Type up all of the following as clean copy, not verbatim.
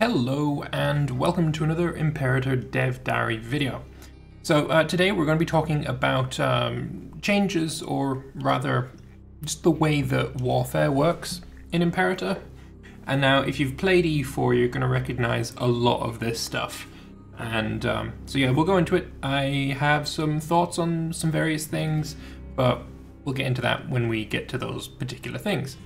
Hello and welcome to another Imperator Dev Diary video. So today we're going to be talking about changes, or rather just the way that warfare works in Imperator. And now if you've played E4 you're going to recognize a lot of this stuff. And so yeah, we'll go into it. I have some thoughts on some various things, but we'll get into that when we get to those particular things.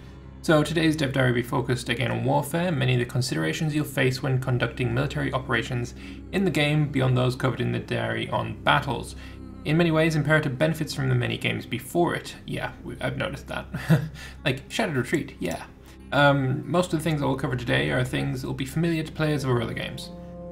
So today's Dev Diary will be focused again on warfare, many of the considerations you'll face when conducting military operations in the game beyond those covered in the diary on battles. In many ways, Imperator benefits from the many games before it. Yeah, I've noticed that. Like Shattered Retreat, yeah. Most of the things I will cover today are things that will be familiar to players of our other games.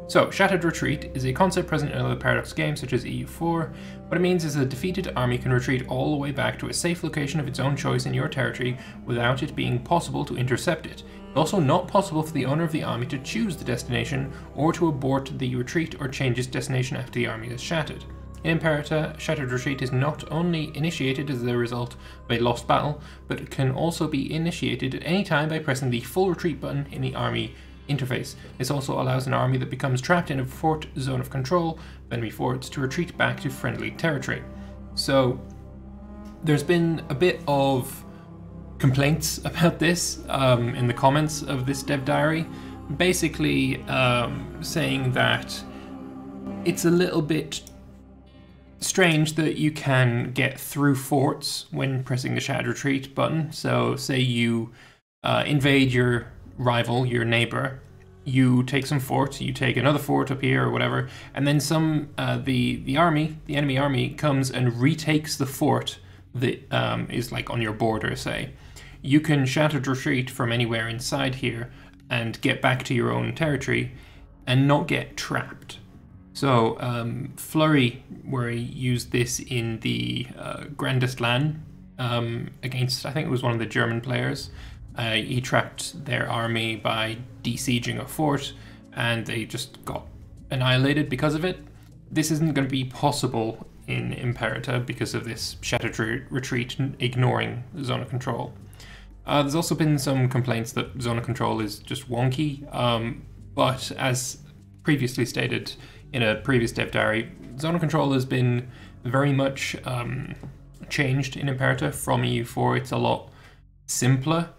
So, Shattered Retreat is a concept present in other Paradox games such as EU4. What it means is a defeated army can retreat all the way back to a safe location of its own choice in your territory without it being possible to intercept it. It's also not possible for the owner of the army to choose the destination or to abort the retreat or change its destination after the army is shattered. In Imperator, Shattered Retreat is not only initiated as the result of a lost battle, but it can also be initiated at any time by pressing the full retreat button in the army interface. This also allows an army that becomes trapped in a fort zone of control, enemy forts, to retreat back to friendly territory. So there's been a bit of complaints about this in the comments of this dev diary, basically saying that it's a little bit strange that you can get through forts when pressing the Shattered Retreat button. So say you invade your rival, your neighbor, you take some forts, you take another fort up here or whatever, and then the enemy army comes and retakes the fort that is like on your border, say. You can Shattered Retreat from anywhere inside here and get back to your own territory and not get trapped. So Flurry, where he used this in the Grandest Land against, I think it was one of the German players, he trapped their army by besieging a fort, and they just got annihilated because of it. This isn't going to be possible in Imperator because of this Shattered Retreat ignoring Zone of Control. There's also been some complaints that Zone of Control is just wonky, but as previously stated in a previous dev diary, Zone of Control has been very much changed in Imperator from EU4. It's a lot simpler,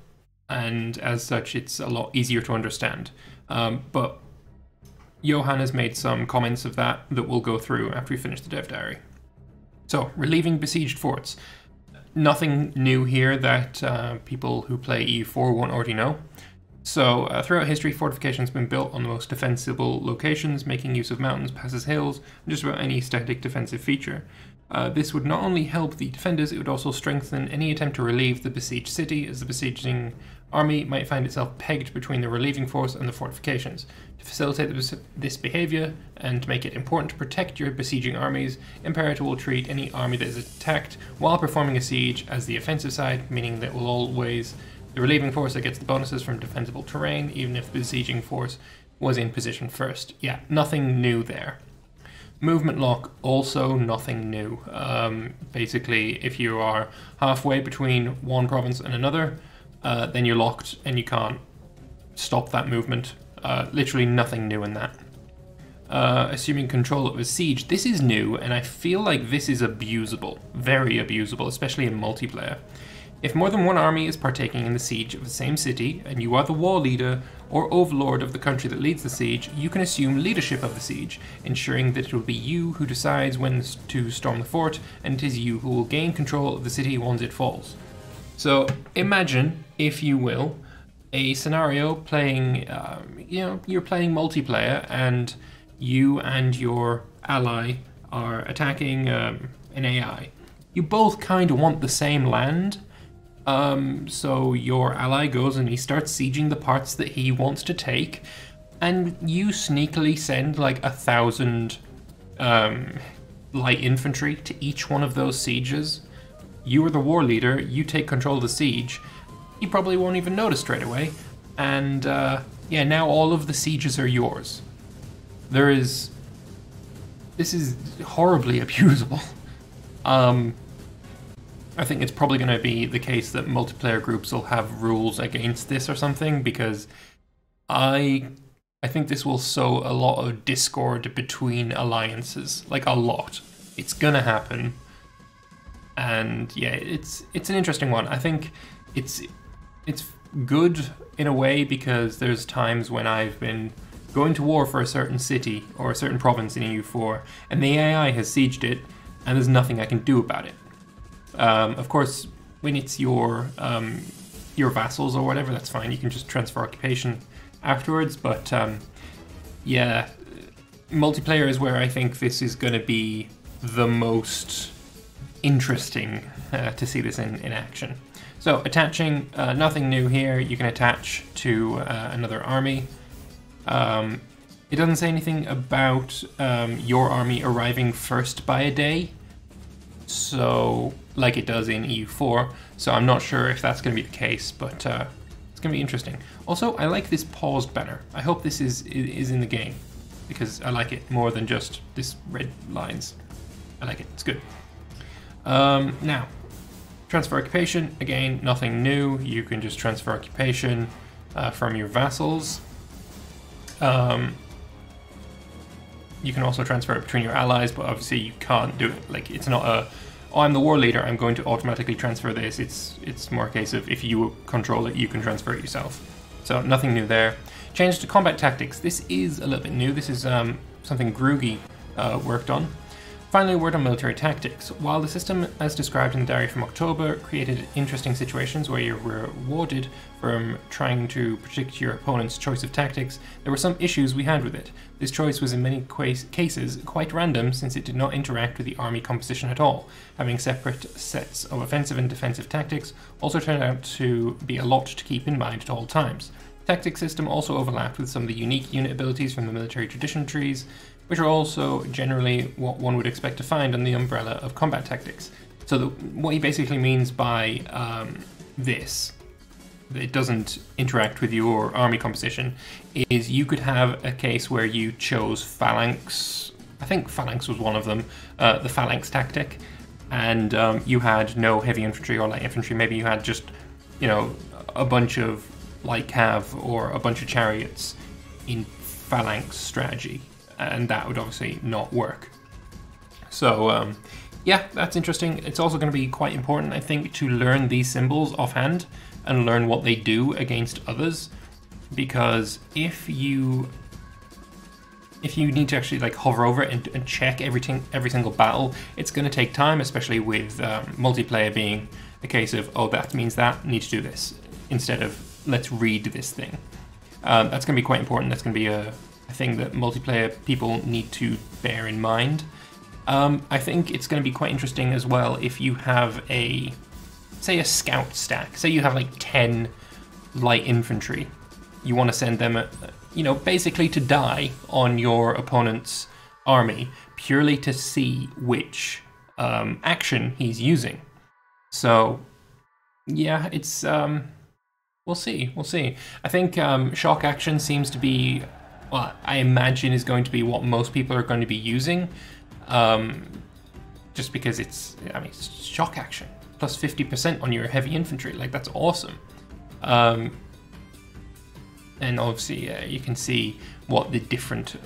and as such it's a lot easier to understand. But Johan has made some comments of that we'll go through after we finish the dev diary. So, relieving besieged forts. Nothing new here that people who play EU4 won't already know. So, throughout history, fortifications have been built on the most defensible locations, making use of mountains, passes, hills, and just about any static defensive feature. This would not only help the defenders, it would also strengthen any attempt to relieve the besieged city, as the besieging army might find itself pegged between the relieving force and the fortifications. To facilitate this behaviour, and to make it important to protect your besieging armies, Imperator will treat any army that is attacked while performing a siege as the offensive side, meaning that will always the relieving force that gets the bonuses from defensible terrain, even if the besieging force was in position first. Yeah, nothing new there. Movement lock, also nothing new. Basically, if you are halfway between one province and another, then you're locked and you can't stop that movement. Literally nothing new in that. Assuming control of a siege, this is new, and I feel like this is abusable, very abusable, especially in multiplayer. If more than one army is partaking in the siege of the same city, and you are the war leader or overlord of the country that leads the siege, you can assume leadership of the siege, ensuring that it will be you who decides when to storm the fort, and it is you who will gain control of the city once it falls. So imagine, if you will, a scenario playing, you're playing multiplayer, and you and your ally are attacking an AI. You both kind of want the same land. So your ally goes and he starts sieging the parts that he wants to take, and you sneakily send like 1,000 light infantry to each one of those sieges. You are the war leader, you take control of the siege, he probably won't even notice straight away, and yeah, now all of the sieges are yours. This is horribly abusable. I think it's probably going to be the case that multiplayer groups will have rules against this or something, because I I think this will sow a lot of discord between alliances, like a lot. It's gonna happen. And yeah, it's an interesting one. I think it's good in a way because there's times when I've been going to war for a certain city or a certain province in EU4, and the AI has sieged it, and there's nothing I can do about it. Of course, when it's your vassals or whatever, that's fine. You can just transfer occupation afterwards. But yeah, multiplayer is where I think this is going to be the most interesting to see this in action. So attaching, nothing new here. You can attach to another army. It doesn't say anything about your army arriving first by a day, so like it does in EU4. So I'm not sure if that's going to be the case, but it's going to be interesting. Also, I like this paused banner. I hope this is in the game because I like it more than just this red lines. I like it. It's good. Now, transfer occupation. Again, nothing new. You can just transfer occupation from your vassals. You can also transfer it between your allies, but obviously you can't do it. Like, it's not a, oh, I'm the war leader, I'm going to automatically transfer this. It's more a case of if you control it, you can transfer it yourself. So nothing new there. Change to combat tactics. This is a little bit new. This is something Grugy worked on. Finally, a word on military tactics. While the system, as described in the diary from October, created interesting situations where you were rewarded from trying to predict your opponent's choice of tactics, there were some issues we had with it. This choice was in many cases quite random, since it did not interact with the army composition at all. Having separate sets of offensive and defensive tactics also turned out to be a lot to keep in mind at all times. The tactics system also overlapped with some of the unique unit abilities from the military tradition trees, which are also generally what one would expect to find under the umbrella of combat tactics. So what he basically means by this, that it doesn't interact with your army composition, is you could have a case where you chose phalanx, I think phalanx was one of them, the phalanx tactic, and you had no heavy infantry or light infantry. Maybe you had just, you know, a bunch of light cav or a bunch of chariots in phalanx strategy, and that would obviously not work. So yeah, that's interesting. It's also going to be quite important, I think, to learn these symbols offhand and learn what they do against others, because if you need to actually like hover over it and check every single battle, it's going to take time, especially with multiplayer being a case of, oh, that means that, need to do this, instead of let's read this thing. That's going to be quite important. That's going to be a thing that multiplayer people need to bear in mind. I think it's going to be quite interesting as well if you have say a scout stack. Say you have like 10 light infantry. You want to send them, you know, basically to die on your opponent's army, purely to see which action he's using. So yeah, it's we'll see. I think shock action seems to be, well, I imagine is going to be what most people are going to be using, just because it's shock action plus 50% on your heavy infantry. Like, that's awesome. And obviously you can see what the different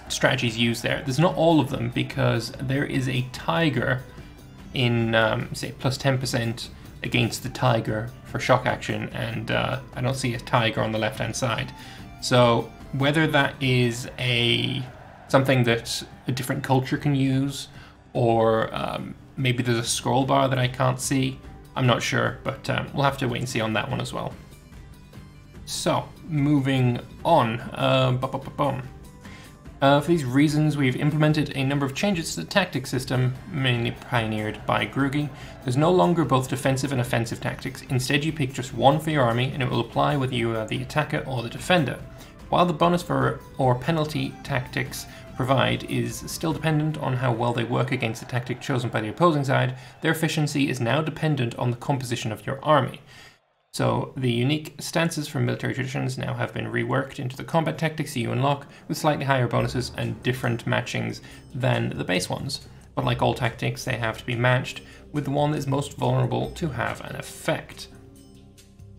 strategies used there. There's not all of them, because there is a tiger in say plus 10% against the tiger for shock action, and I don't see a tiger on the left hand side. So whether that is something that a different culture can use, or maybe there's a scroll bar that I can't see, I'm not sure, but we'll have to wait and see on that one as well. So moving on, for these reasons, we've implemented a number of changes to the tactics system, mainly pioneered by Grugy. There's no longer both defensive and offensive tactics. Instead, you pick just one for your army, and it will apply whether you are the attacker or the defender. While the bonus for or penalty tactics provide is still dependent on how well they work against the tactic chosen by the opposing side, their efficiency is now dependent on the composition of your army. So the unique stances from military traditions now have been reworked into the combat tactics you unlock, with slightly higher bonuses and different matchings than the base ones. But like all tactics, they have to be matched with the one that is most vulnerable to have an effect.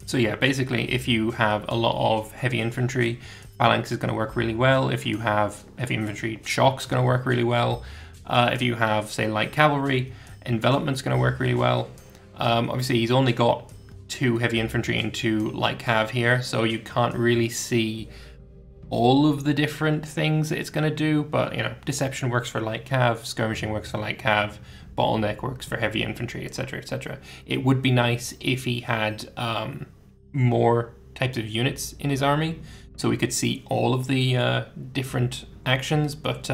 So yeah, basically if you have a lot of heavy infantry, phalanx is going to work really well. If you have heavy infantry, shock's going to work really well. If you have, say, light cavalry, envelopment's going to work really well. Obviously he's only got 2 heavy infantry and 2 light cav here, so you can't really see all of the different things that it's going to do, but you know, deception works for light cav, skirmishing works for light cav, bottleneck works for heavy infantry, etc, etc. It would be nice if he had more types of units in his army, so we could see all of the different actions, but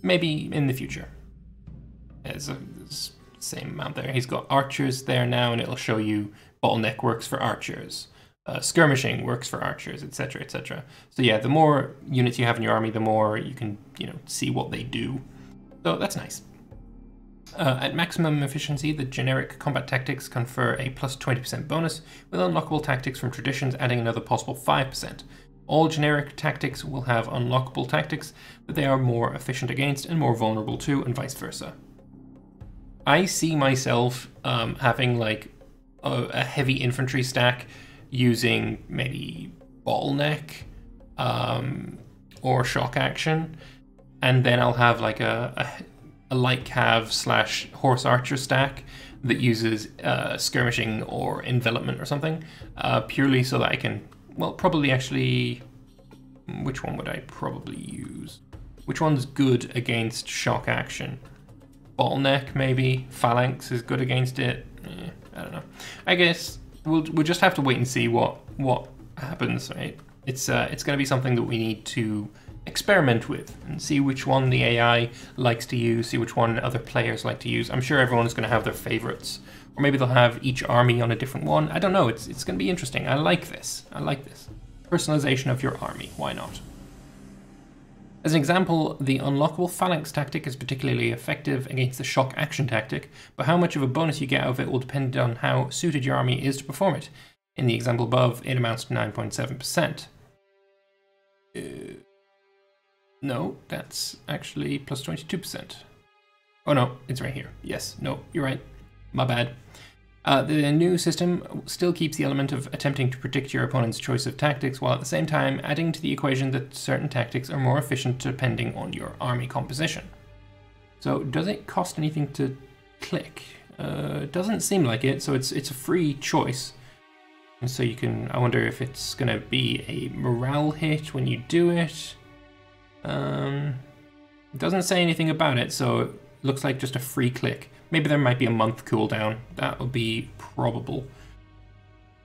maybe in the future. There's the same amount there. He's got archers there now, and it'll show you bottleneck works for archers. Skirmishing works for archers, etc, etc. So yeah, the more units you have in your army, the more you can, you know, see what they do. So that's nice. At maximum efficiency, the generic combat tactics confer a plus 20% bonus, with unlockable tactics from traditions adding another possible 5%. All generic tactics will have unlockable tactics that they are more efficient against and more vulnerable to, and vice versa. I see myself having like a heavy infantry stack using maybe bottleneck or shock action, and then I'll have like a light cav / horse archer stack that uses skirmishing or envelopment or something, purely so that I can, well, probably actually, which one would I probably use? Which one's good against shock action? Bottleneck, maybe. Phalanx is good against it. I don't know. I guess we'll just have to wait and see what happens, right? It's going to be something that we need to experiment with and see which one the AI likes to use, see which one other players like to use. I'm sure everyone's going to have their favorites, or maybe they'll have each army on a different one. I don't know. It's going to be interesting. I like this. I like this. Personalization of your army. Why not? As an example, the unlockable phalanx tactic is particularly effective against the shock action tactic, but how much of a bonus you get out of it will depend on how suited your army is to perform it. In the example above, it amounts to 9.7%. No, that's actually plus 22%. Oh no, it's right here. Yes, no, you're right. My bad. The new system still keeps the element of attempting to predict your opponent's choice of tactics, while at the same time adding to the equation that certain tactics are more efficient depending on your army composition. So does it cost anything to click? It doesn't seem like it, so it's a free choice. And so you can, I wonder if it's going to be a morale hit when you do it. It doesn't say anything about it, so it looks like just a free click. Maybe there might be a month cooldown. That would be probable.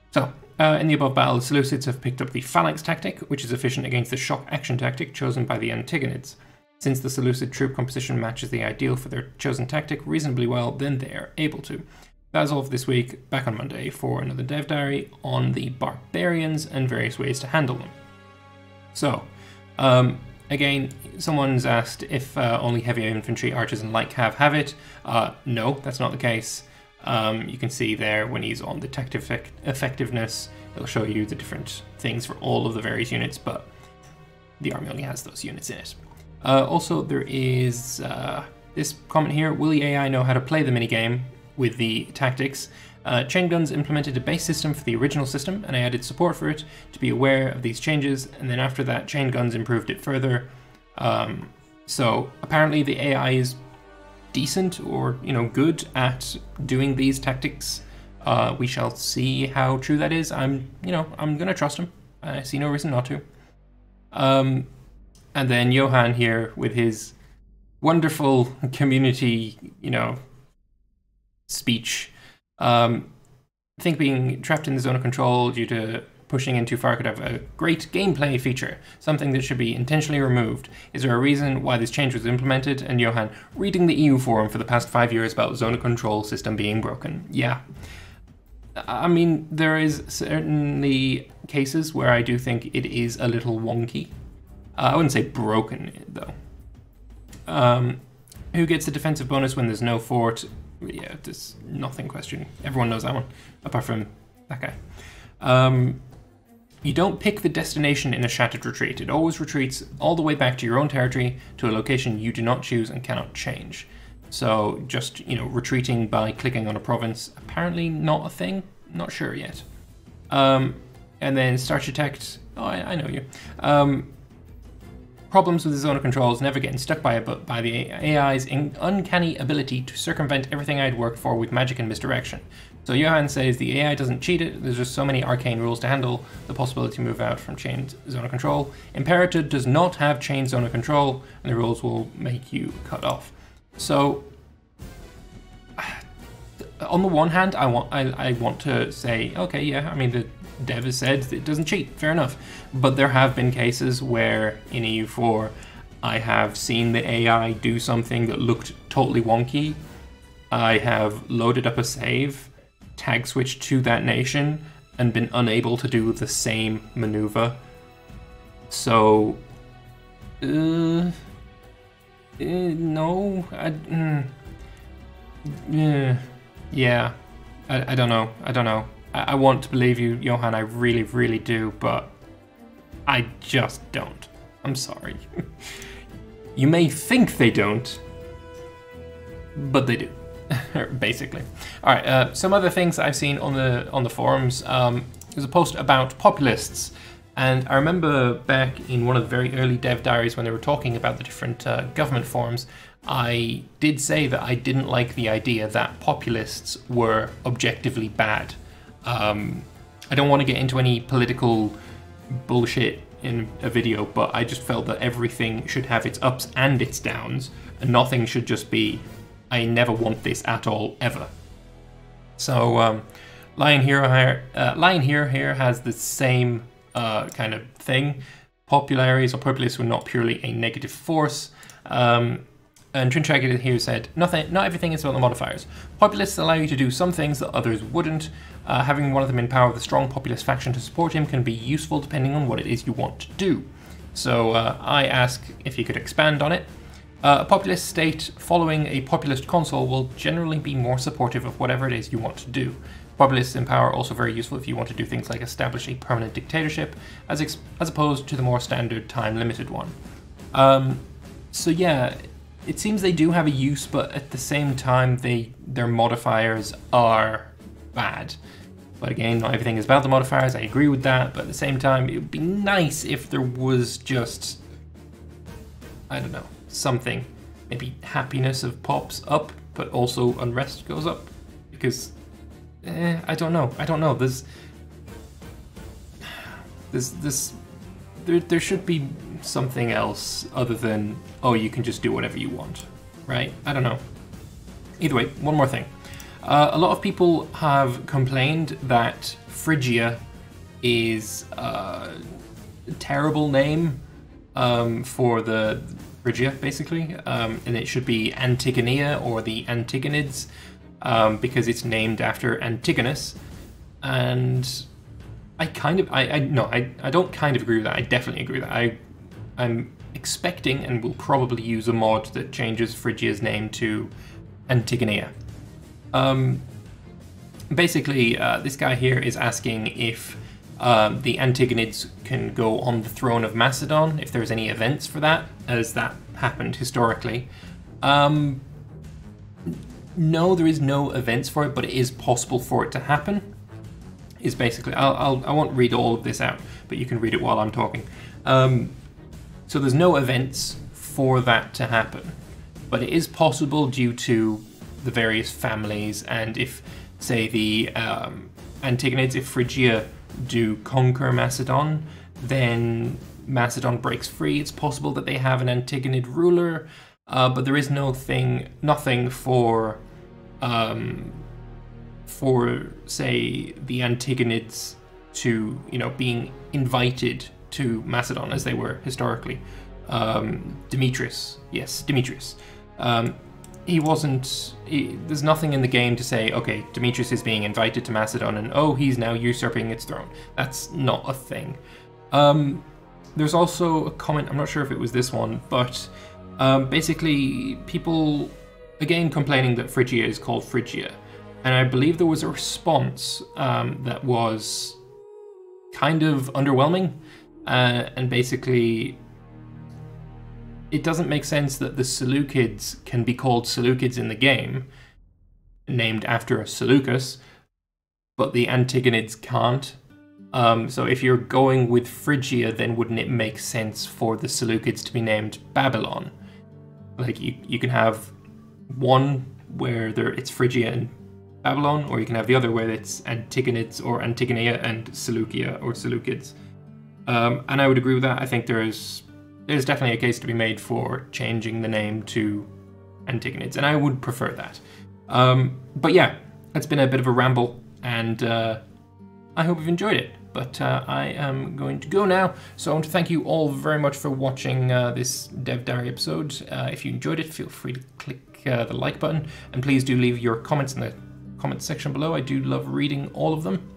So, in the above battle, the Seleucids have picked up the phalanx tactic, which is efficient against the shock action tactic chosen by the Antigonids. Since the Seleucid troop composition matches the ideal for their chosen tactic reasonably well, then they are able to. That's all for this week. Back on Monday for another dev diary on the barbarians and various ways to handle them. So, again, someone's asked if only heavy infantry, archers, and light cav have it. No, that's not the case. You can see there when he's on the tactic effectiveness, it'll show you the different things for all of the various units, but the army only has those units in it. Also, there is this comment here: will the AI know how to play the minigame with the tactics? Chain guns implemented a base system for the original system, and I added support for it to be aware of these changes, and then after that chain guns improved it further. So apparently the AI is decent, or good at doing these tactics. We shall see how true that is. I'm gonna trust him. I see no reason not to. And then Johan here with his wonderful community, speech. I think being trapped in the zone of control due to pushing in too far could have a great gameplay feature, something that should be intentionally removed. Is there a reason why this change was implemented? And Johan, reading the EU forum for the past 5 years about zone of control system being broken. Yeah. I mean, there is certainly cases where I do think it is a little wonky. I wouldn't say broken, though. Who gets the defensive bonus when there's no fort? Yeah, there's nothing question. Everyone knows that one, apart from that guy. You don't pick the destination in a shattered retreat. It always retreats all the way back to your own territory, to a location you do not choose and cannot change. So just, retreating by clicking on a province, apparently not a thing. Not sure yet. And then Starch Detect, oh, I know you. Problems with the zone of control is never getting stuck by it, but by the AI's uncanny ability to circumvent everything I'd worked for with magic and misdirection. So Johan says the AI doesn't cheat it, there's just so many arcane rules to handle the possibility to move out from chained zone of control. Imperator does not have chained zone of control, and the rules will make you cut off. So, on the one hand, I want to say, okay, yeah, I mean, the dev has said it doesn't cheat, fair enough. But there have been cases where in EU4 I have seen the AI do something that looked totally wonky. I have loaded up a save, tag switched to that nation, and been unable to do the same maneuver. So, no, yeah, I don't know. I want to believe you, Johan, I really, really do, but I just don't. I'm sorry. You may think they don't, but they do, basically. All right, some other things I've seen on the forums. There's a post about Populists, and I remember back in one of the very early dev diaries when they were talking about the different government forms, I did say that I didn't like the idea that Populists were objectively bad. I don't want to get into any political bullshit in a video, but I just felt that everything should have its ups and its downs, and nothing should just be, I never want this at all, ever. So, Lion Hero here has the same kind of thing. Populists were not purely a negative force. And Trinchagid here said, not everything is about the modifiers. Populists allow you to do some things that others wouldn't. Having one of them in power with a strong populist faction to support him can be useful depending on what it is you want to do. So I ask if you could expand on it. A populist state following a populist consul will generally be more supportive of whatever it is you want to do. Populists in power are also very useful if you want to do things like establish a permanent dictatorship, as opposed to the more standard time-limited one. So yeah, it seems they do have a use, but at the same time, their modifiers are bad. But again, not everything is about the modifiers, I agree with that, but at the same time, it would be nice if there was just, I don't know, something. Maybe happiness of pops up, but also unrest goes up. Because, I don't know. There should be something else other than, oh, you can just do whatever you want, right? I don't know. Either way, one more thing. A lot of people have complained that Phrygia is a terrible name for the Phrygia, basically, and it should be Antigonia or the Antigonids, because it's named after Antigonus, and I don't kind of agree with that. I definitely agree with that. I'm expecting and will probably use a mod that changes Phrygia's name to Antigonia. Basically, this guy here is asking if the Antigonids can go on the throne of Macedon, if there's any events for that, as that happened historically. No, there is no events for it, but it is possible for it to happen. Is basically, I won't read all of this out, but you can read it while I'm talking. So there's no events for that to happen, but it is possible due to the various families, and if, say, the Antigonids, if Phrygia do conquer Macedon, then Macedon breaks free. It's possible that they have an Antigonid ruler, but there is nothing for say the Antigonids to, being invited to Macedon as they were historically. Demetrius. There's nothing in the game to say, okay, Demetrius is being invited to Macedon and oh, he's now usurping its throne. That's not a thing. There's also a comment, I'm not sure if it was this one, but basically people, again, complaining that Phrygia is called Phrygia. And I believe there was a response that was kind of underwhelming. And basically, it doesn't make sense that the Seleucids can be called Seleucids in the game, named after Seleucus, but the Antigonids can't. So if you're going with Phrygia, then wouldn't it make sense for the Seleucids to be named Babylon? Like you can have one where it's Phrygia and Babylon, or you can have the other where it's Antigonids or Antigonia and Seleucia or Seleucids. And I would agree with that. I think there's definitely a case to be made for changing the name to Antigonids, and I would prefer that. But yeah, it's been a bit of a ramble, and I hope you've enjoyed it. But I am going to go now. So I want to thank you all very much for watching this Dev Diary episode. If you enjoyed it, feel free to click the like button, and please do leave your comments in the comment section below. I do love reading all of them.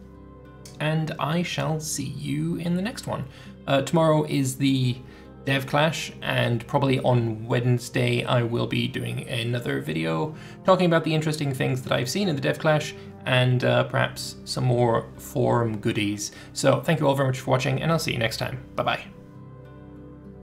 And I shall see you in the next one. Tomorrow is the Dev Clash, and probably on Wednesday I will be doing another video talking about the interesting things that I've seen in the Dev Clash, and perhaps some more forum goodies. So thank you all very much for watching, and I'll see you next time. Bye bye.